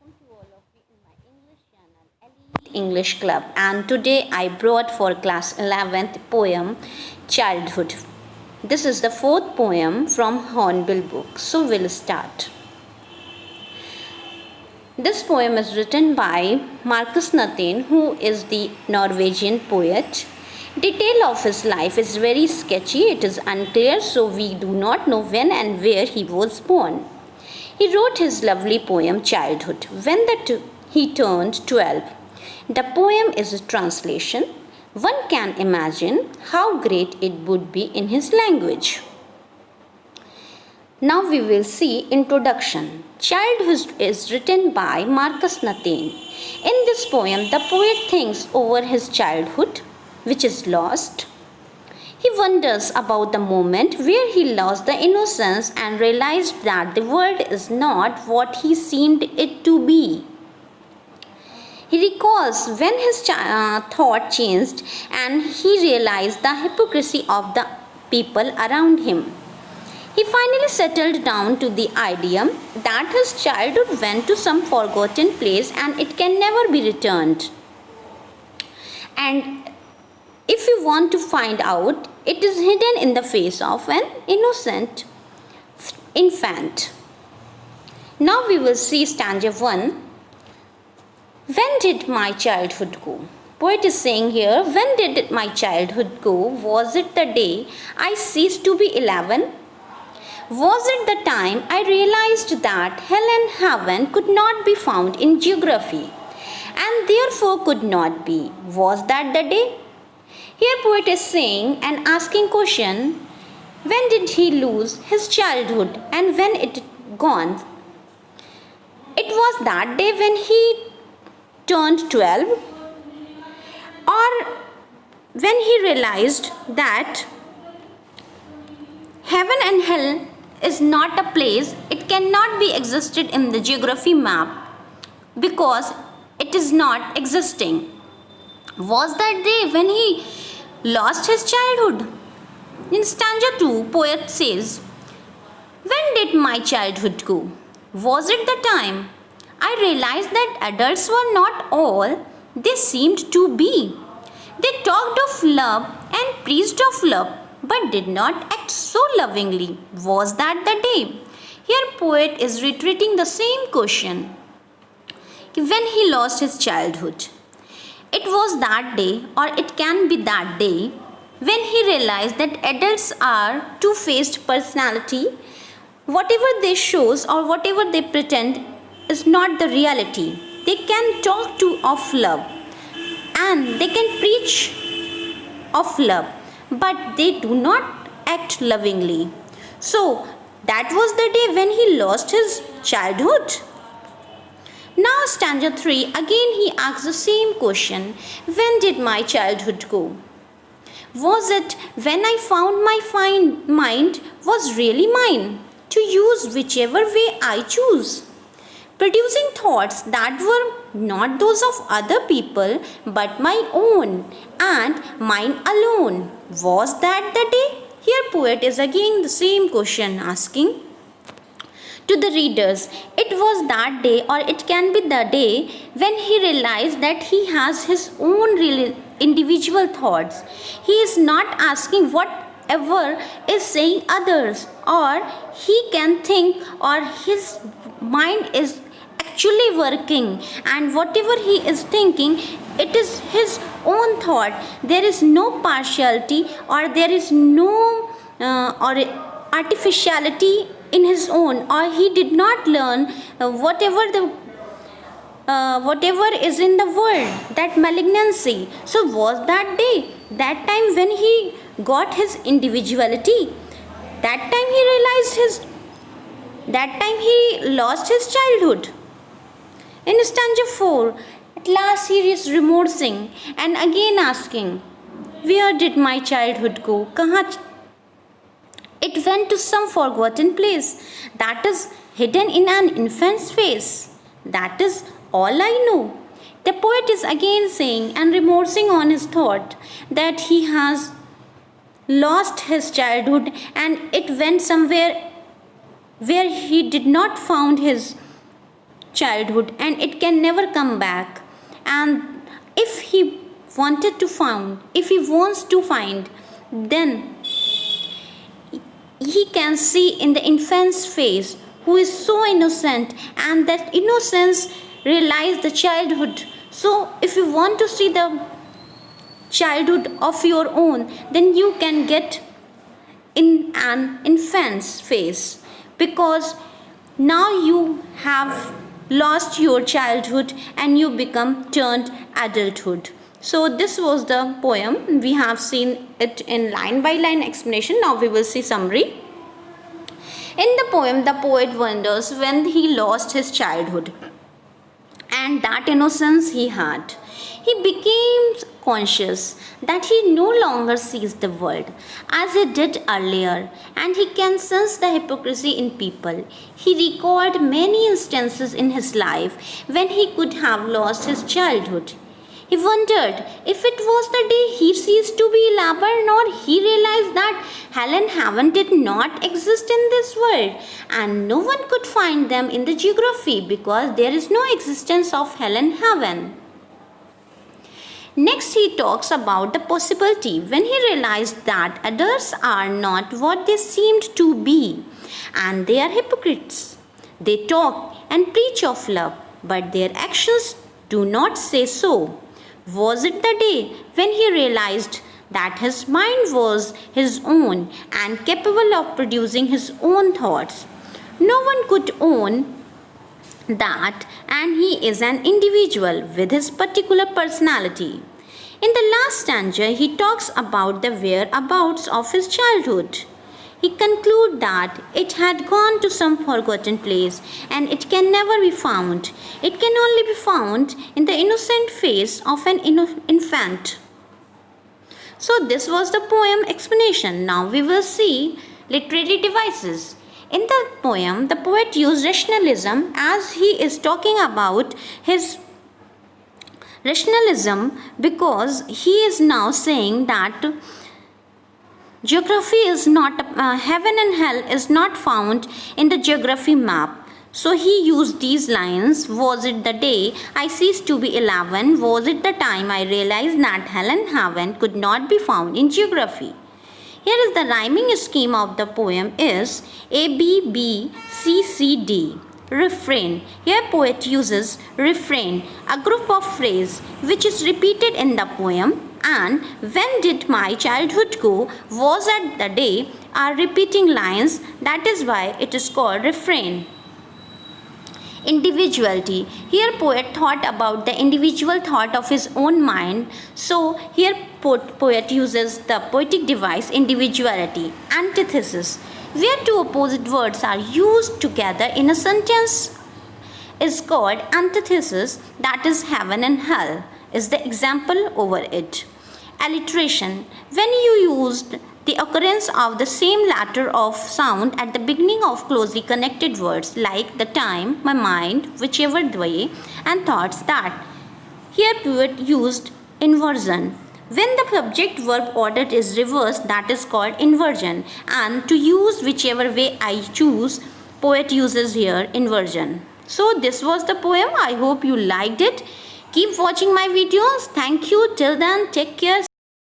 welcome to all of you in my English channel, Elite English Club. And today I brought for class 11th poem, Childhood. This is the fourth poem from Hornbill book. So we'll start. This poem is written by Marcus Nathan, who is the Norwegian poet. Detail of his life is very sketchy. It is unclear, so we do not know when and where he was born. He wrote his lovely poem Childhood when he turned 12. The poem is a translation. One can imagine how great it would be in his language. Now we will see introduction. Childhood is written by Marcus Nathan. In this poem, the poet thinks over his childhood, which is lost. He wonders about the moment where he lost the innocence and realized that the world is not what he seemed it to be. He recalls when his thought changed and he realized the hypocrisy of the people around him. He finally settled down to the idea that his childhood went to some forgotten place and it can never be returned. And if you want to find out, it is hidden in the face of an innocent infant. Now we will see stanza 1. When did my childhood go? Poet is saying here, when did my childhood go? Was it the day I ceased to be 11? Was it the time I realized that hell and heaven could not be found in geography and therefore could not be? Was that the day? Here poet is saying and asking question, when did he lose his childhood and when it gone? It was that day when he turned 12 or when he realized that heaven and hell is not a place, it cannot be existed in the geography map because it is not existing. Was that day when he lost his childhood? In stanza 2, poet says, when did my childhood go? Was it the time I realized that adults were not all they seemed to be? They talked of love and preached of love, but did not act so lovingly. Was that the day? Here poet is reiterating the same question. When he lost his childhood. It was that day, or it can be that day, when he realized that adults are two-faced personality. Whatever they shows or whatever they pretend is not the reality. They can talk of love and they can preach of love, but they do not act lovingly. So that was the day when he lost his childhood. Now stanza 3, again he asks the same question. When did my childhood go? Was it when I found my mind was really mine, to use whichever way I choose, producing thoughts that were not those of other people but my own and mine alone? Was that the day? Here poet is again the same question asking to the readers. It was that day, or it can be the day, when he realized that he has his own individual thoughts. He is not asking whatever is saying others, or he can think, or his mind is actually working, and whatever he is thinking, it is his own thought. There is no partiality, or there is no or artificiality in his own, or he did not learn whatever is in the world, that malignancy. So was that day, that time when he got his individuality, that time he lost his childhood. In stanza 4, at last he is remorsing and again asking, where did my childhood go? It went to some forgotten place that is hidden in an infant's face. That is all I know. The poet is again saying and remorsing on his thought that he has lost his childhood and it went somewhere where he did not found his childhood and it can never come back. And if he if he wants to find, then he can see in the infant's face who is so innocent, and that innocence realize the childhood. So if you want to see the childhood of your own, then you can get in an infant's face, because now you have lost your childhood and you become turned adulthood. So this was the poem. We have seen it in line by line explanation. Now we will see summary. In the poem, the poet wonders when he lost his childhood and that innocence he had. He became conscious that he no longer sees the world as he did earlier, and he can sense the hypocrisy in people. He recalled many instances in his life when he could have lost his childhood. He wondered if it was the day he ceased to be 11, or he realized that hell and heaven did not exist in this world and no one could find them in the geography because there is no existence of hell and heaven. Next, he talks about the possibility when he realized that adults are not what they seemed to be and they are hypocrites. They talk and preach of love, but their actions do not say so. Was it the day when he realized that his mind was his own and capable of producing his own thoughts? No one could own that, and he is an individual with his particular personality. In the last stanza, he talks about the whereabouts of his childhood. He concludes that it had gone to some forgotten place and it can never be found. It can only be found in the innocent face of an infant. So this was the poem explanation. Now we will see literary devices. In the poem, the poet used rationalism as he is talking about his rationalism, because he is now saying that geography is not, heaven and hell is not found in the geography map. So he used these lines. Was it the day I ceased to be 11? Was it the time I realized that hell and heaven could not be found in geography? Here is the rhyming scheme of the poem is A, B, B, C, C, D. Refrain. Here poet uses refrain, a group of phrase which is repeated in the poem, and when did my childhood go was at the day are repeating lines. That is why it is called refrain. Individuality. Here poet thought about the individual thought of his own mind. So here poet uses the poetic device individuality. Antithesis. Where two opposite words are used together in a sentence is called antithesis, that is heaven and hell is the example over it. Alliteration. When you used the occurrence of the same letter of sound at the beginning of closely connected words like the time, my mind, whichever way, and thoughts that. Here poet used inversion. When the subject verb order is reversed, that is called inversion, and to use whichever way I choose, poet uses here inversion. So this was the poem. I hope you liked it. Keep watching my videos. Thank you. Till then, take care.